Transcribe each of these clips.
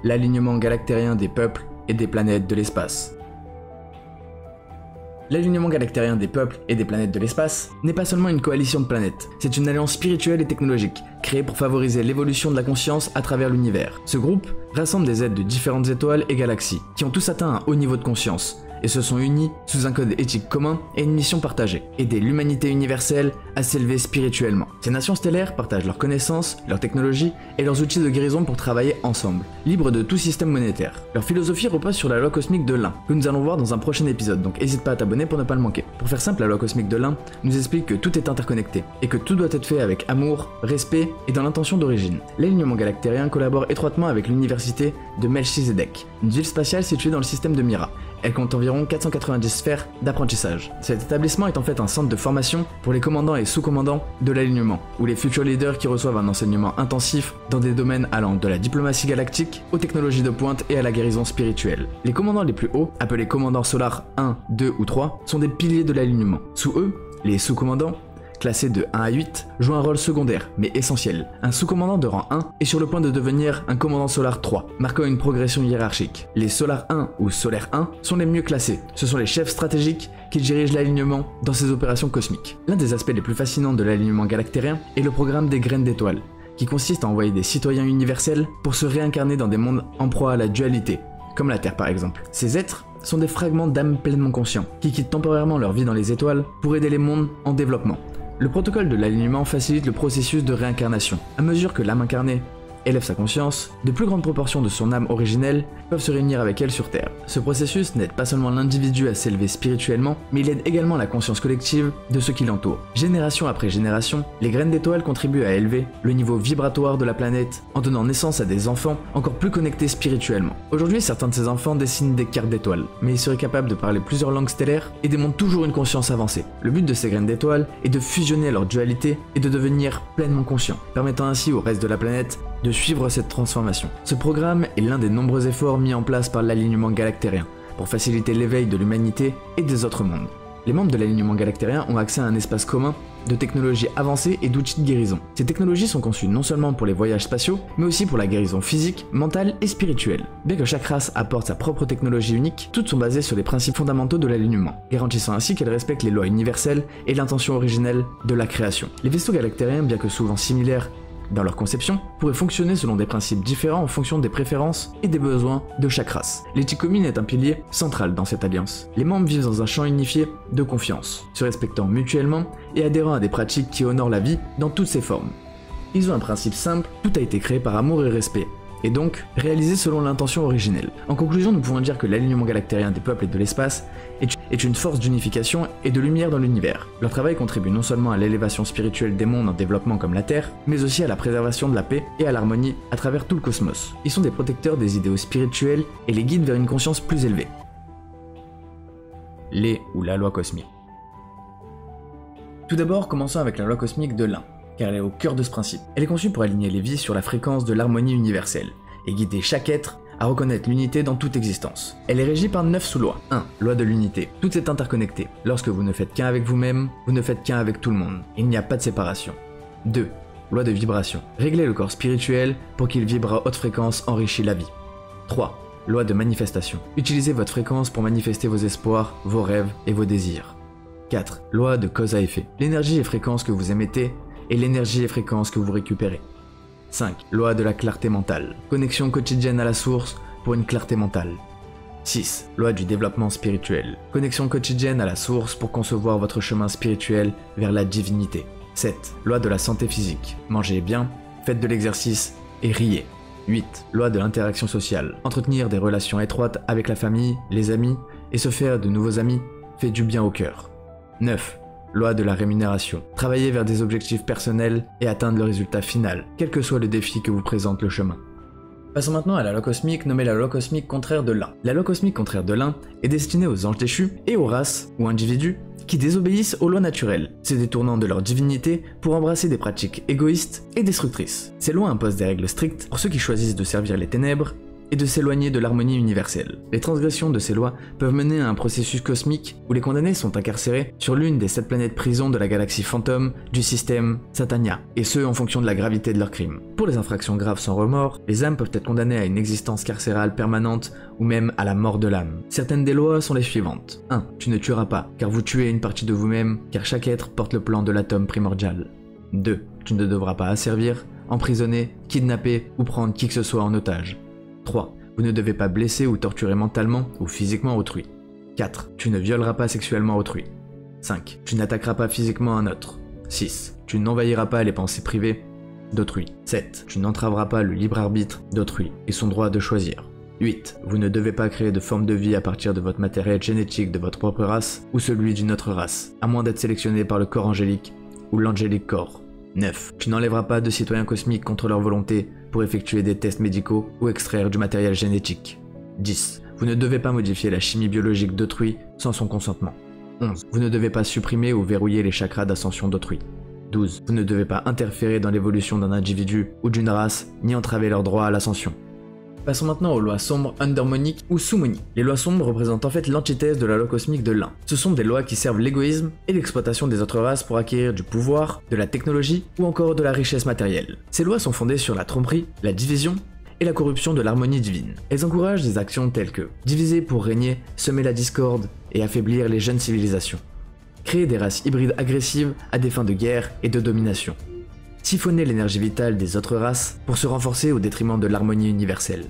l'alignement galactérien des peuples et des planètes de l'espace. L'alignement galactérien des peuples et des planètes de l'espace n'est pas seulement une coalition de planètes, c'est une alliance spirituelle et technologique, créée pour favoriser l'évolution de la conscience à travers l'univers. Ce groupe rassemble des êtres de différentes étoiles et galaxies, qui ont tous atteint un haut niveau de conscience, et se sont unis sous un code éthique commun et une mission partagée, aider l'humanité universelle à s'élever spirituellement. Ces nations stellaires partagent leurs connaissances, leurs technologies et leurs outils de guérison pour travailler ensemble, libres de tout système monétaire. Leur philosophie repose sur la loi cosmique de l'un, que nous allons voir dans un prochain épisode, donc n'hésite pas à t'abonner pour ne pas le manquer. Pour faire simple, la loi cosmique de l'un nous explique que tout est interconnecté, et que tout doit être fait avec amour, respect et dans l'intention d'origine. L'alignement galactérien collabore étroitement avec l'université de Melchizedek, une ville spatiale située dans le système de Mira. Elle compte environ 490 sphères d'apprentissage. Cet établissement est en fait un centre de formation pour les commandants et sous-commandants de l'alignement, ou les futurs leaders qui reçoivent un enseignement intensif dans des domaines allant de la diplomatie galactique aux technologies de pointe et à la guérison spirituelle. Les commandants les plus hauts, appelés commandants solars 1, 2 ou 3, sont des piliers de l'alignement. Sous eux, les sous-commandants, classés de 1 à 8, jouent un rôle secondaire, mais essentiel. Un sous-commandant de rang 1 est sur le point de devenir un commandant solar 3, marquant une progression hiérarchique. Les Solar 1 ou Solaire 1 sont les mieux classés. Ce sont les chefs stratégiques qui dirigent l'alignement dans ses opérations cosmiques. L'un des aspects les plus fascinants de l'alignement galactérien est le programme des graines d'étoiles, qui consiste à envoyer des citoyens universels pour se réincarner dans des mondes en proie à la dualité, comme la Terre par exemple. Ces êtres sont des fragments d'âmes pleinement conscients, qui quittent temporairement leur vie dans les étoiles pour aider les mondes en développement. Le protocole de l'alignement facilite le processus de réincarnation. À mesure que l'âme incarnée élève sa conscience, de plus grandes proportions de son âme originelle peuvent se réunir avec elle sur Terre. Ce processus n'aide pas seulement l'individu à s'élever spirituellement, mais il aide également la conscience collective de ceux qui l'entourent. Génération après génération, les graines d'étoiles contribuent à élever le niveau vibratoire de la planète en donnant naissance à des enfants encore plus connectés spirituellement. Aujourd'hui, certains de ces enfants dessinent des cartes d'étoiles, mais ils seraient capables de parler plusieurs langues stellaires et démontrent toujours une conscience avancée. Le but de ces graines d'étoiles est de fusionner leur dualité et de devenir pleinement conscients, permettant ainsi au reste de la planète de suivre cette transformation. Ce programme est l'un des nombreux efforts mis en place par l'alignement galactérien pour faciliter l'éveil de l'humanité et des autres mondes. Les membres de l'alignement galactérien ont accès à un espace commun de technologies avancées et d'outils de guérison. Ces technologies sont conçues non seulement pour les voyages spatiaux, mais aussi pour la guérison physique, mentale et spirituelle. Bien que chaque race apporte sa propre technologie unique, toutes sont basées sur les principes fondamentaux de l'alignement, garantissant ainsi qu'elles respectent les lois universelles et l'intention originelle de la création. Les vaisseaux galactériens, bien que souvent similaires dans leur conception, pourraient fonctionner selon des principes différents en fonction des préférences et des besoins de chaque race. L'éthique commune est un pilier central dans cette alliance. Les membres vivent dans un champ unifié de confiance, se respectant mutuellement et adhérant à des pratiques qui honorent la vie dans toutes ses formes. Ils ont un principe simple, tout a été créé par amour et respect, et donc réalisé selon l'intention originelle. En conclusion, nous pouvons dire que l'alignement galactérien des peuples et de l'espace est une force d'unification et de lumière dans l'univers. Leur travail contribue non seulement à l'élévation spirituelle des mondes en développement comme la Terre, mais aussi à la préservation de la paix et à l'harmonie à travers tout le cosmos. Ils sont des protecteurs des idéaux spirituels et les guident vers une conscience plus élevée. Les ou la loi cosmique. Tout d'abord, commençons avec la loi cosmique de l'un, car elle est au cœur de ce principe. Elle est conçue pour aligner les vies sur la fréquence de l'harmonie universelle, et guider chaque être à reconnaître l'unité dans toute existence. Elle est régie par 9 sous-lois. 1. Loi de l'unité. Tout est interconnecté. Lorsque vous ne faites qu'un avec vous-même, vous ne faites qu'un avec tout le monde. Il n'y a pas de séparation. 2. Loi de vibration. Régler le corps spirituel pour qu'il vibre à haute fréquence enrichit la vie. 3. Loi de manifestation. Utilisez votre fréquence pour manifester vos espoirs, vos rêves et vos désirs. 4. Loi de cause à effet. L'énergie et fréquence que vous émettez et l'énergie et fréquence que vous récupérez. 5. Loi de la clarté mentale. Connexion quotidienne à la source pour une clarté mentale. 6. Loi du développement spirituel. Connexion quotidienne à la source pour concevoir votre chemin spirituel vers la divinité. 7. Loi de la santé physique. Mangez bien, faites de l'exercice et riez. 8. Loi de l'interaction sociale. Entretenir des relations étroites avec la famille, les amis et se faire de nouveaux amis fait du bien au cœur. 9. Loi de la rémunération. Travailler vers des objectifs personnels et atteindre le résultat final, quel que soit le défi que vous présente le chemin. Passons maintenant à la loi cosmique nommée la loi cosmique contraire de l'un. La loi cosmique contraire de l'un est destinée aux anges déchus et aux races ou individus qui désobéissent aux lois naturelles, se détournant de leur divinité pour embrasser des pratiques égoïstes et destructrices. Ces lois imposent des règles strictes pour ceux qui choisissent de servir les ténèbres et de s'éloigner de l'harmonie universelle. Les transgressions de ces lois peuvent mener à un processus cosmique où les condamnés sont incarcérés sur l'une des 7 planètes prison de la galaxie Fantôme du système Satania, et ce en fonction de la gravité de leurs crimes. Pour les infractions graves sans remords, les âmes peuvent être condamnées à une existence carcérale permanente ou même à la mort de l'âme. Certaines des lois sont les suivantes. 1. Tu ne tueras pas, car vous tuez une partie de vous-même, car chaque être porte le plan de l'atome primordial. 2. Tu ne devras pas asservir, emprisonner, kidnapper ou prendre qui que ce soit en otage. 3. Vous ne devez pas blesser ou torturer mentalement ou physiquement autrui. 4. Tu ne violeras pas sexuellement autrui. 5. Tu n'attaqueras pas physiquement un autre. 6. Tu n'envahiras pas les pensées privées d'autrui. 7. Tu n'entraveras pas le libre arbitre d'autrui et son droit de choisir. 8. Vous ne devez pas créer de forme de vie à partir de votre matériel génétique de votre propre race ou celui d'une autre race, à moins d'être sélectionné par le corps angélique ou l'angélique corps. 9. Tu n'enlèveras pas de citoyens cosmiques contre leur volonté pour effectuer des tests médicaux ou extraire du matériel génétique. 10. Vous ne devez pas modifier la chimie biologique d'autrui sans son consentement. 11. Vous ne devez pas supprimer ou verrouiller les chakras d'ascension d'autrui. 12. Vous ne devez pas interférer dans l'évolution d'un individu ou d'une race, ni entraver leur droit à l'ascension. Passons maintenant aux lois sombres undermoniques ou sous-moniques. Les lois sombres représentent en fait l'antithèse de la loi cosmique de l'un. Ce sont des lois qui servent l'égoïsme et l'exploitation des autres races pour acquérir du pouvoir, de la technologie ou encore de la richesse matérielle. Ces lois sont fondées sur la tromperie, la division et la corruption de l'harmonie divine. Elles encouragent des actions telles que diviser pour régner, semer la discorde et affaiblir les jeunes civilisations. Créer des races hybrides agressives à des fins de guerre et de domination. Siphonner l'énergie vitale des autres races pour se renforcer au détriment de l'harmonie universelle.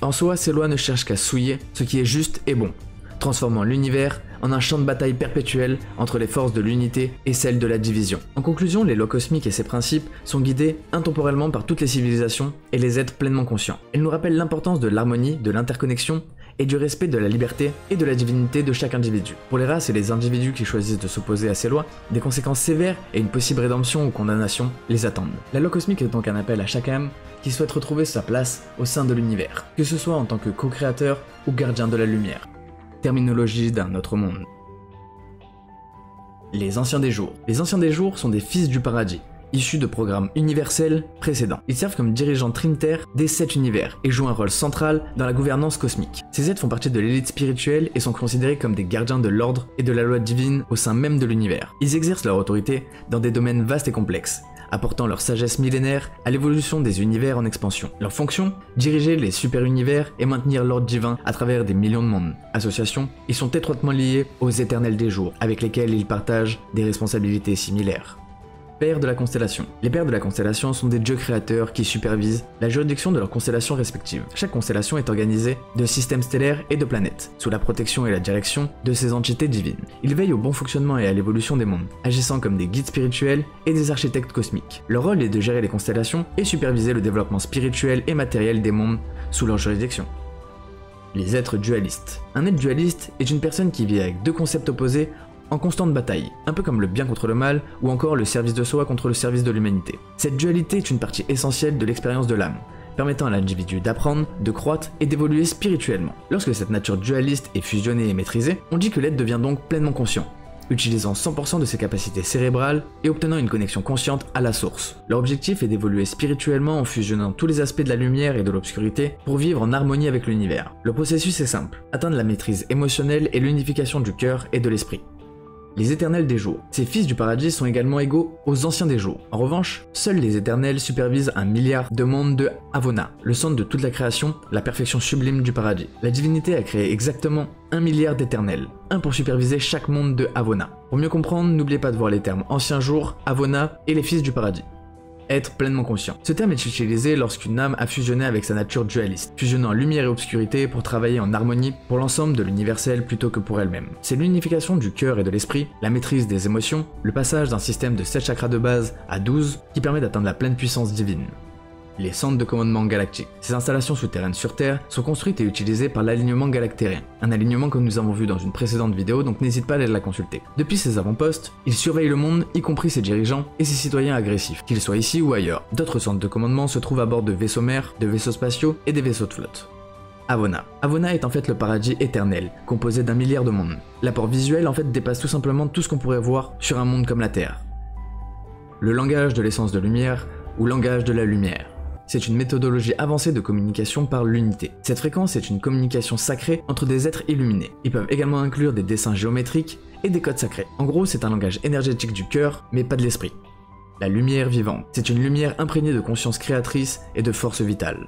En soi, ces lois ne cherchent qu'à souiller ce qui est juste et bon, transformant l'univers en un champ de bataille perpétuel entre les forces de l'unité et celles de la division. En conclusion, les lois cosmiques et ses principes sont guidés intemporellement par toutes les civilisations et les êtres pleinement conscients. Elles nous rappellent l'importance de l'harmonie, de l'interconnexion et du respect de la liberté et de la divinité de chaque individu. Pour les races et les individus qui choisissent de s'opposer à ces lois, des conséquences sévères et une possible rédemption ou condamnation les attendent. La loi cosmique est donc un appel à chaque âme qui souhaite retrouver sa place au sein de l'univers, que ce soit en tant que co-créateur ou gardien de la lumière. Terminologie d'un autre monde. Les Anciens des Jours. Les Anciens des Jours sont des fils du paradis, issus de programmes universels précédents. Ils servent comme dirigeants trinitaires des 7 univers et jouent un rôle central dans la gouvernance cosmique. Ces êtres font partie de l'élite spirituelle et sont considérés comme des gardiens de l'ordre et de la loi divine au sein même de l'univers. Ils exercent leur autorité dans des domaines vastes et complexes, apportant leur sagesse millénaire à l'évolution des univers en expansion. Leur fonction, diriger les super-univers et maintenir l'ordre divin à travers des millions de mondes. Associations, ils sont étroitement liés aux éternels des jours, avec lesquels ils partagent des responsabilités similaires. Pères de la constellation. Les pères de la constellation sont des dieux créateurs qui supervisent la juridiction de leurs constellations respectives. Chaque constellation est organisée de systèmes stellaires et de planètes, sous la protection et la direction de ces entités divines. Ils veillent au bon fonctionnement et à l'évolution des mondes, agissant comme des guides spirituels et des architectes cosmiques. Leur rôle est de gérer les constellations et superviser le développement spirituel et matériel des mondes sous leur juridiction. Les êtres dualistes. Un être dualiste est une personne qui vit avec deux concepts opposés en constante bataille, un peu comme le bien contre le mal ou encore le service de soi contre le service de l'humanité. Cette dualité est une partie essentielle de l'expérience de l'âme, permettant à l'individu d'apprendre, de croître et d'évoluer spirituellement. Lorsque cette nature dualiste est fusionnée et maîtrisée, on dit que l'être devient donc pleinement conscient, utilisant 100% de ses capacités cérébrales et obtenant une connexion consciente à la source. Leur objectif est d'évoluer spirituellement en fusionnant tous les aspects de la lumière et de l'obscurité pour vivre en harmonie avec l'univers. Le processus est simple, atteindre la maîtrise émotionnelle et l'unification du cœur et de l'esprit. Les éternels des jours. Ces fils du paradis sont également égaux aux anciens des jours. En revanche, seuls les éternels supervisent 1 milliard de mondes de Avona, le centre de toute la création, la perfection sublime du paradis. La divinité a créé exactement 1 milliard d'éternels, un pour superviser chaque monde de Avona. Pour mieux comprendre, n'oubliez pas de voir les termes anciens jours, Avona et les fils du paradis. Être pleinement conscient. Ce terme est utilisé lorsqu'une âme a fusionné avec sa nature dualiste, fusionnant lumière et obscurité pour travailler en harmonie pour l'ensemble de l'universel plutôt que pour elle-même. C'est l'unification du cœur et de l'esprit, la maîtrise des émotions, le passage d'un système de 7 chakras de base à 12 qui permet d'atteindre la pleine puissance divine. Les centres de commandement galactiques. Ces installations souterraines sur Terre sont construites et utilisées par l'alignement galactérien, un alignement que nous avons vu dans une précédente vidéo, donc n'hésite pas à aller la consulter. Depuis ces avant-postes, ils surveillent le monde, y compris ses dirigeants et ses citoyens agressifs, qu'ils soient ici ou ailleurs. D'autres centres de commandement se trouvent à bord de vaisseaux mers, de vaisseaux spatiaux et des vaisseaux de flotte. Avona. Avona est en fait le paradis éternel, composé d'1 milliard de mondes. L'apport visuel en fait dépasse tout simplement tout ce qu'on pourrait voir sur un monde comme la Terre. Le langage de l'essence de lumière ou langage de la lumière. c'est une méthodologie avancée de communication par l'unité. Cette fréquence est une communication sacrée entre des êtres illuminés. Ils peuvent également inclure des dessins géométriques et des codes sacrés. En gros, c'est un langage énergétique du cœur, mais pas de l'esprit. La lumière vivante, c'est une lumière imprégnée de conscience créatrice et de force vitale.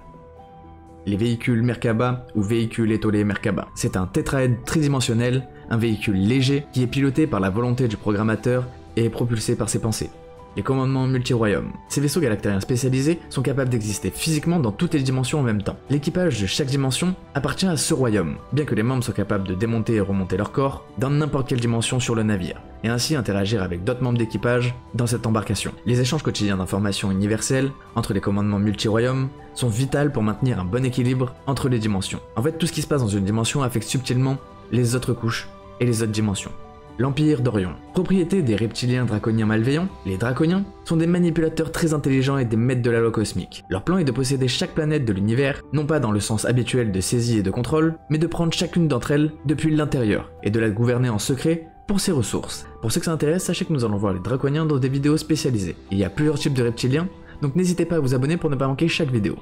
Les véhicules Merkaba ou véhicules étoilés Merkaba, c'est un tétraèdre tridimensionnel, un véhicule léger qui est piloté par la volonté du programmateur et est propulsé par ses pensées. Les commandements multi-royaumes. Ces vaisseaux galactériens spécialisés sont capables d'exister physiquement dans toutes les dimensions en même temps. L'équipage de chaque dimension appartient à ce royaume, bien que les membres soient capables de démonter et remonter leur corps dans n'importe quelle dimension sur le navire, et ainsi interagir avec d'autres membres d'équipage dans cette embarcation. Les échanges quotidiens d'informations universelles entre les commandements multi-royaumes sont vitaux pour maintenir un bon équilibre entre les dimensions. En fait, tout ce qui se passe dans une dimension affecte subtilement les autres couches et les autres dimensions. L'Empire d'Orion. Propriété des reptiliens draconiens malveillants, les draconiens sont des manipulateurs très intelligents et des maîtres de la loi cosmique. Leur plan est de posséder chaque planète de l'univers, non pas dans le sens habituel de saisie et de contrôle, mais de prendre chacune d'entre elles depuis l'intérieur et de la gouverner en secret pour ses ressources. Pour ceux que ça intéresse, sachez que nous allons voir les draconiens dans des vidéos spécialisées. Il y a plusieurs types de reptiliens, donc n'hésitez pas à vous abonner pour ne pas manquer chaque vidéo.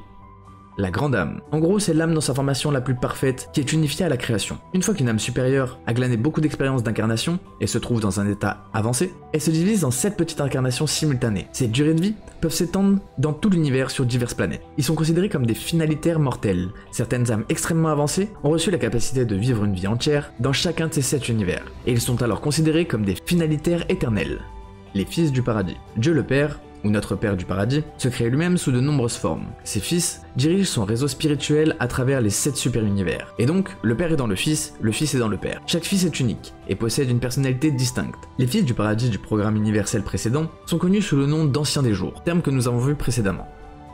La grande âme. En gros, c'est l'âme dans sa formation la plus parfaite qui est unifiée à la création. Une fois qu'une âme supérieure a glané beaucoup d'expériences d'incarnation et se trouve dans un état avancé, elle se divise en 7 petites incarnations simultanées. Ces durées de vie peuvent s'étendre dans tout l'univers sur diverses planètes. Ils sont considérés comme des finalitaires mortels. Certaines âmes extrêmement avancées ont reçu la capacité de vivre une vie entière dans chacun de ces 7 univers, et ils sont alors considérés comme des finalitaires éternels. Les fils du paradis. Dieu le Père, ou notre Père du paradis, se crée lui-même sous de nombreuses formes. Ses fils dirigent son réseau spirituel à travers les 7 super-univers. Et donc, le Père est dans le Fils est dans le Père. Chaque fils est unique et possède une personnalité distincte. Les fils du paradis du programme universel précédent sont connus sous le nom d'Anciens des Jours, terme que nous avons vu précédemment.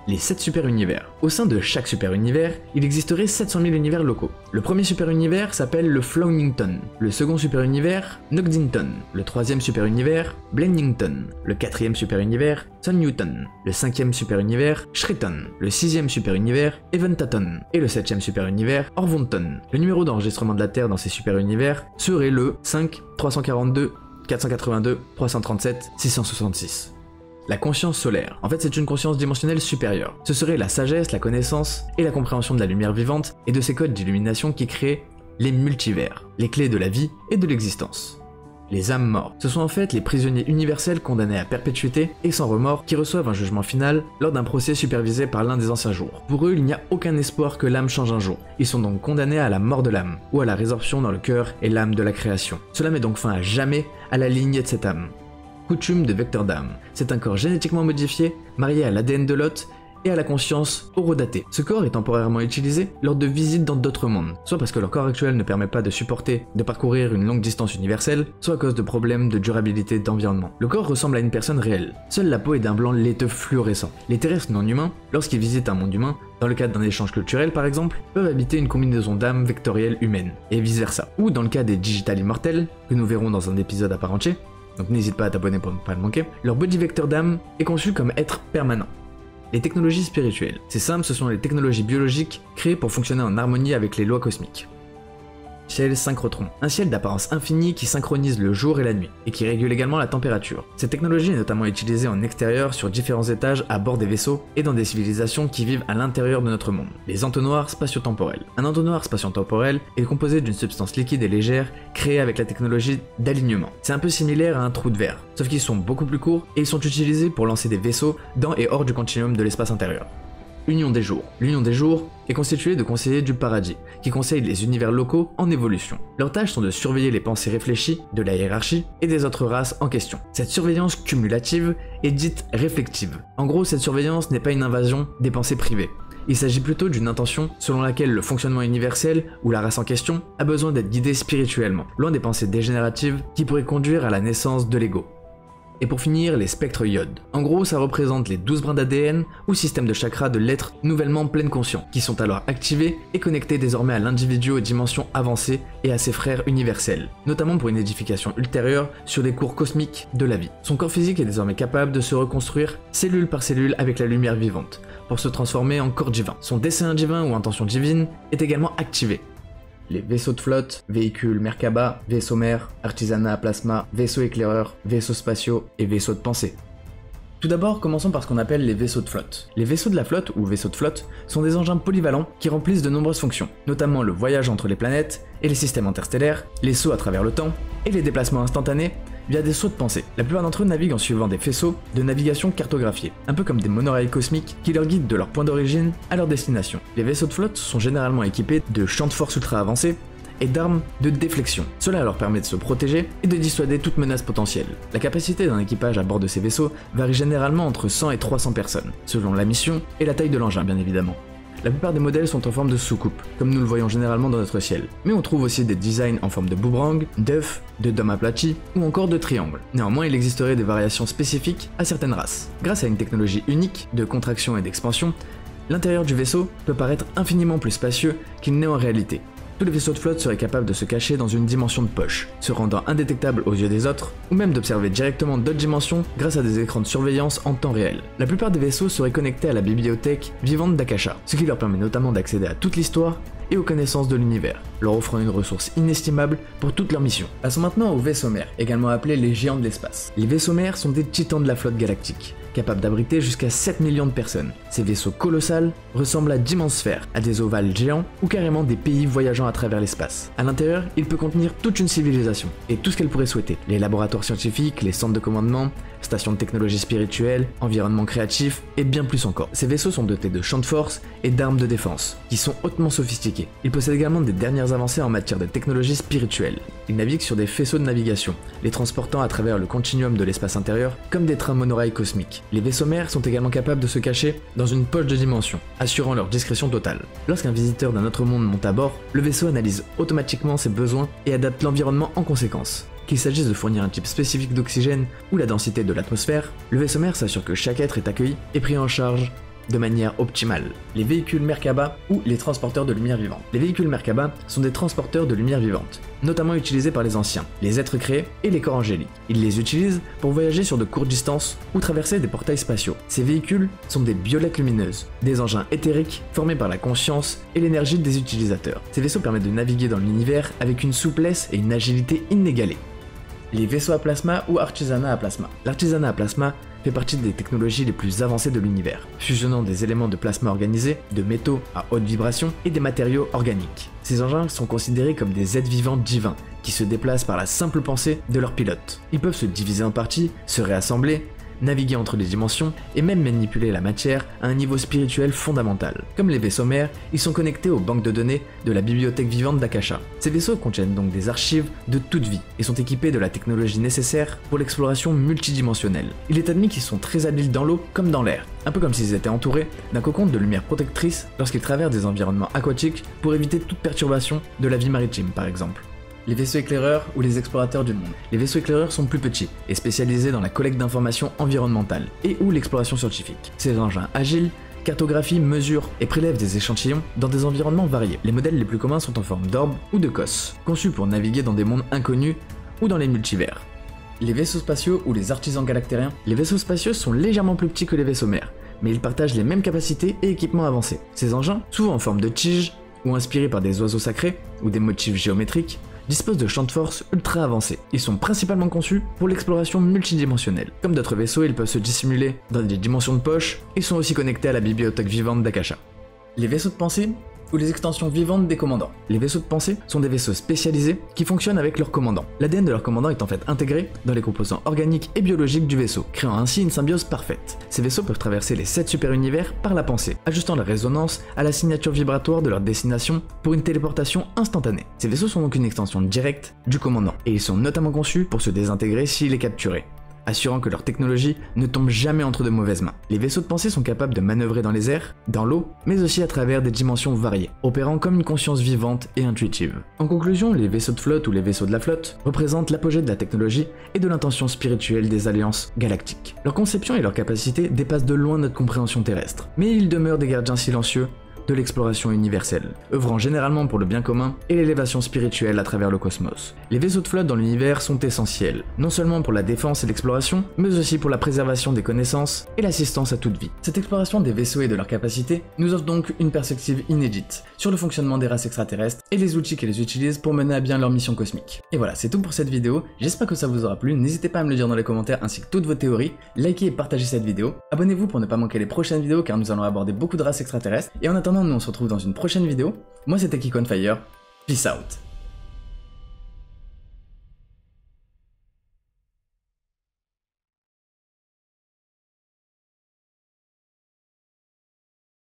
Les 7 super-univers. Au sein de chaque super-univers, il existerait 700 000 univers locaux. Le premier super-univers s'appelle le Flownington, le second super-univers, Nogdington, le troisième super-univers, Blendington, le quatrième super-univers, Sun Newton, le cinquième super-univers, Shriton, le sixième super-univers, Eventaton, et le septième super-univers, Orvonton. Le numéro d'enregistrement de la Terre dans ces super-univers serait le 5, 342, 482, 337, 666. La conscience solaire. En fait, c'est une conscience dimensionnelle supérieure. Ce serait la sagesse, la connaissance et la compréhension de la lumière vivante et de ces codes d'illumination qui créent les multivers, les clés de la vie et de l'existence. Les âmes mortes. Ce sont en fait les prisonniers universels condamnés à perpétuité et sans remords qui reçoivent un jugement final lors d'un procès supervisé par l'un des anciens jours. Pour eux, il n'y a aucun espoir que l'âme change un jour. Ils sont donc condamnés à la mort de l'âme, ou à la résorption dans le cœur et l'âme de la création. Cela met donc fin à jamais à la lignée de cette âme. Coutume de vecteur d'âme. C'est un corps génétiquement modifié, marié à l'ADN de Lot et à la conscience horodatée. Ce corps est temporairement utilisé lors de visites dans d'autres mondes, soit parce que leur corps actuel ne permet pas de supporter de parcourir une longue distance universelle, soit à cause de problèmes de durabilité d'environnement. Le corps ressemble à une personne réelle. Seule la peau est d'un blanc laiteux fluorescent. Les terrestres non humains, lorsqu'ils visitent un monde humain, dans le cadre d'un échange culturel par exemple, peuvent habiter une combinaison d'âmes vectorielles humaines, et vice versa. Ou dans le cas des digital immortels, que nous verrons dans un épisode à part entier, donc n'hésite pas à t'abonner pour ne pas le manquer, leur body vecteur d'âme est conçu comme être permanent. Les technologies spirituelles. C'est simple, ce sont les technologies biologiques créées pour fonctionner en harmonie avec les lois cosmiques. Ciel synchrotron, un ciel d'apparence infinie qui synchronise le jour et la nuit, et qui régule également la température. Cette technologie est notamment utilisée en extérieur sur différents étages à bord des vaisseaux et dans des civilisations qui vivent à l'intérieur de notre monde. Les entonnoirs spatio-temporels. Un entonnoir spatio-temporel est composé d'une substance liquide et légère créée avec la technologie d'alignement. C'est un peu similaire à un trou de verre, sauf qu'ils sont beaucoup plus courts et ils sont utilisés pour lancer des vaisseaux dans et hors du continuum de l'espace intérieur. Union des jours. L'Union des jours est constituée de conseillers du paradis, qui conseillent les univers locaux en évolution. Leurs tâches sont de surveiller les pensées réfléchies de la hiérarchie et des autres races en question. Cette surveillance cumulative est dite réflective. En gros, cette surveillance n'est pas une invasion des pensées privées. Il s'agit plutôt d'une intention selon laquelle le fonctionnement universel ou la race en question a besoin d'être guidé spirituellement, loin des pensées dégénératives qui pourraient conduire à la naissance de l'ego. Et pour finir, les spectres iode. En gros, ça représente les 12 brins d'ADN ou système de chakras de l'être nouvellement pleine conscient, qui sont alors activés et connectés désormais à l'individu aux dimensions avancées et à ses frères universels, notamment pour une édification ultérieure sur les cours cosmiques de la vie. Son corps physique est désormais capable de se reconstruire cellule par cellule avec la lumière vivante, pour se transformer en corps divin. Son dessein divin ou intention divine est également activé. Les vaisseaux de flotte, véhicules Merkaba, vaisseaux mers, artisanat à plasma, vaisseaux éclaireurs, vaisseaux spatiaux et vaisseaux de pensée. Tout d'abord, commençons par ce qu'on appelle les vaisseaux de flotte. Les vaisseaux de la flotte, ou vaisseaux de flotte, sont des engins polyvalents qui remplissent de nombreuses fonctions, notamment le voyage entre les planètes et les systèmes interstellaires, les sauts à travers le temps, et les déplacements instantanés via des sauts de pensée. La plupart d'entre eux naviguent en suivant des faisceaux de navigation cartographiés, un peu comme des monorails cosmiques qui leur guident de leur point d'origine à leur destination. Les vaisseaux de flotte sont généralement équipés de champs de force ultra avancés et d'armes de déflexion. Cela leur permet de se protéger et de dissuader toute menace potentielle. La capacité d'un équipage à bord de ces vaisseaux varie généralement entre 100 et 300 personnes, selon la mission et la taille de l'engin bien évidemment. La plupart des modèles sont en forme de soucoupe, comme nous le voyons généralement dans notre ciel. Mais on trouve aussi des designs en forme de boomerang, d'œuf, de dôme aplati ou encore de triangle. Néanmoins, il existerait des variations spécifiques à certaines races. Grâce à une technologie unique de contraction et d'expansion, l'intérieur du vaisseau peut paraître infiniment plus spacieux qu'il n'est en réalité. Tous les vaisseaux de flotte seraient capables de se cacher dans une dimension de poche, se rendant indétectables aux yeux des autres, ou même d'observer directement d'autres dimensions grâce à des écrans de surveillance en temps réel. La plupart des vaisseaux seraient connectés à la bibliothèque vivante d'Akasha, ce qui leur permet notamment d'accéder à toute l'histoire et aux connaissances de l'univers, leur offrant une ressource inestimable pour toute leur mission. Passons maintenant aux vaisseaux mères, également appelés les géants de l'espace. Les vaisseaux mères sont des titans de la flotte galactique, capables d'abriter jusqu'à 7 millions de personnes. Ces vaisseaux colossaux ressemblent à d'immenses sphères, à des ovales géants ou carrément des pays voyageant à travers l'espace. À l'intérieur, il peut contenir toute une civilisation et tout ce qu'elle pourrait souhaiter. Les laboratoires scientifiques, les centres de commandement, stations de technologie spirituelle, environnements créatifs et bien plus encore. Ces vaisseaux sont dotés de champs de force et d'armes de défense, qui sont hautement sophistiqués. Ils possèdent également des dernières avancées en matière de technologie spirituelle. Ils naviguent sur des faisceaux de navigation, les transportant à travers le continuum de l'espace intérieur comme des trains monorails cosmiques. Les vaisseaux mères sont également capables de se cacher dans une poche de dimension, assurant leur discrétion totale. Lorsqu'un visiteur d'un autre monde monte à bord, le vaisseau analyse automatiquement ses besoins et adapte l'environnement en conséquence. Qu'il s'agisse de fournir un type spécifique d'oxygène ou la densité de l'atmosphère, le vaisseau mère s'assure que chaque être est accueilli et pris en charge de manière optimale. Les véhicules Merkaba ou les transporteurs de lumière vivante. Les véhicules Merkaba sont des transporteurs de lumière vivante, notamment utilisés par les anciens, les êtres créés et les corps angéliques. Ils les utilisent pour voyager sur de courtes distances ou traverser des portails spatiaux. Ces véhicules sont des biolettes lumineuses, des engins éthériques formés par la conscience et l'énergie des utilisateurs. Ces vaisseaux permettent de naviguer dans l'univers avec une souplesse et une agilité inégalées. Les vaisseaux à plasma ou artisanat à plasma. L'artisanat à plasma fait partie des technologies les plus avancées de l'univers, fusionnant des éléments de plasma organisés, de métaux à haute vibration et des matériaux organiques. Ces engins sont considérés comme des êtres vivants divins, qui se déplacent par la simple pensée de leur pilote. Ils peuvent se diviser en parties, se réassembler, naviguer entre les dimensions et même manipuler la matière à un niveau spirituel fondamental. Comme les vaisseaux mères, ils sont connectés aux banques de données de la bibliothèque vivante d'Akasha. Ces vaisseaux contiennent donc des archives de toute vie et sont équipés de la technologie nécessaire pour l'exploration multidimensionnelle. Il est admis qu'ils sont très habiles dans l'eau comme dans l'air, un peu comme s'ils étaient entourés d'un cocon de lumière protectrice lorsqu'ils traversent des environnements aquatiques pour éviter toute perturbation de la vie maritime par exemple. Les vaisseaux éclaireurs ou les explorateurs du monde. Les vaisseaux éclaireurs sont plus petits et spécialisés dans la collecte d'informations environnementales et ou l'exploration scientifique. Ces engins agiles cartographient, mesurent et prélèvent des échantillons dans des environnements variés. Les modèles les plus communs sont en forme d'orbe ou de cosse, conçus pour naviguer dans des mondes inconnus ou dans les multivers. Les vaisseaux spatiaux ou les artisans galactériens. Les vaisseaux spatiaux sont légèrement plus petits que les vaisseaux mères, mais ils partagent les mêmes capacités et équipements avancés. Ces engins, souvent en forme de tige ou inspirés par des oiseaux sacrés ou des motifs géométriques, disposent de champs de force ultra avancés. Ils sont principalement conçus pour l'exploration multidimensionnelle. Comme d'autres vaisseaux, ils peuvent se dissimuler dans des dimensions de poche et sont aussi connectés à la bibliothèque vivante d'Akasha. Les vaisseaux de pensée ou les extensions vivantes des commandants. Les vaisseaux de pensée sont des vaisseaux spécialisés qui fonctionnent avec leur commandant. L'ADN de leur commandant est en fait intégré dans les composants organiques et biologiques du vaisseau, créant ainsi une symbiose parfaite. Ces vaisseaux peuvent traverser les 7 super-univers par la pensée, ajustant la résonance à la signature vibratoire de leur destination pour une téléportation instantanée. Ces vaisseaux sont donc une extension directe du commandant, et ils sont notamment conçus pour se désintégrer s'il est capturé, assurant que leur technologie ne tombe jamais entre de mauvaises mains. Les vaisseaux de pensée sont capables de manœuvrer dans les airs, dans l'eau, mais aussi à travers des dimensions variées, opérant comme une conscience vivante et intuitive. En conclusion, les vaisseaux de flotte ou les vaisseaux de la flotte représentent l'apogée de la technologie et de l'intention spirituelle des alliances galactiques. Leur conception et leur capacité dépassent de loin notre compréhension terrestre, mais ils demeurent des gardiens silencieux de l'exploration universelle, œuvrant généralement pour le bien commun et l'élévation spirituelle à travers le cosmos. Les vaisseaux de flotte dans l'univers sont essentiels, non seulement pour la défense et l'exploration, mais aussi pour la préservation des connaissances et l'assistance à toute vie. Cette exploration des vaisseaux et de leurs capacités nous offre donc une perspective inédite sur le fonctionnement des races extraterrestres et les outils qu'elles utilisent pour mener à bien leur mission cosmique. Et voilà, c'est tout pour cette vidéo, j'espère que ça vous aura plu, n'hésitez pas à me le dire dans les commentaires ainsi que toutes vos théories, likez et partagez cette vidéo, abonnez-vous pour ne pas manquer les prochaines vidéos car nous allons aborder beaucoup de races extraterrestres, et en attendant nous on se retrouve dans une prochaine vidéo, moi c'était KikoOnFire, peace out.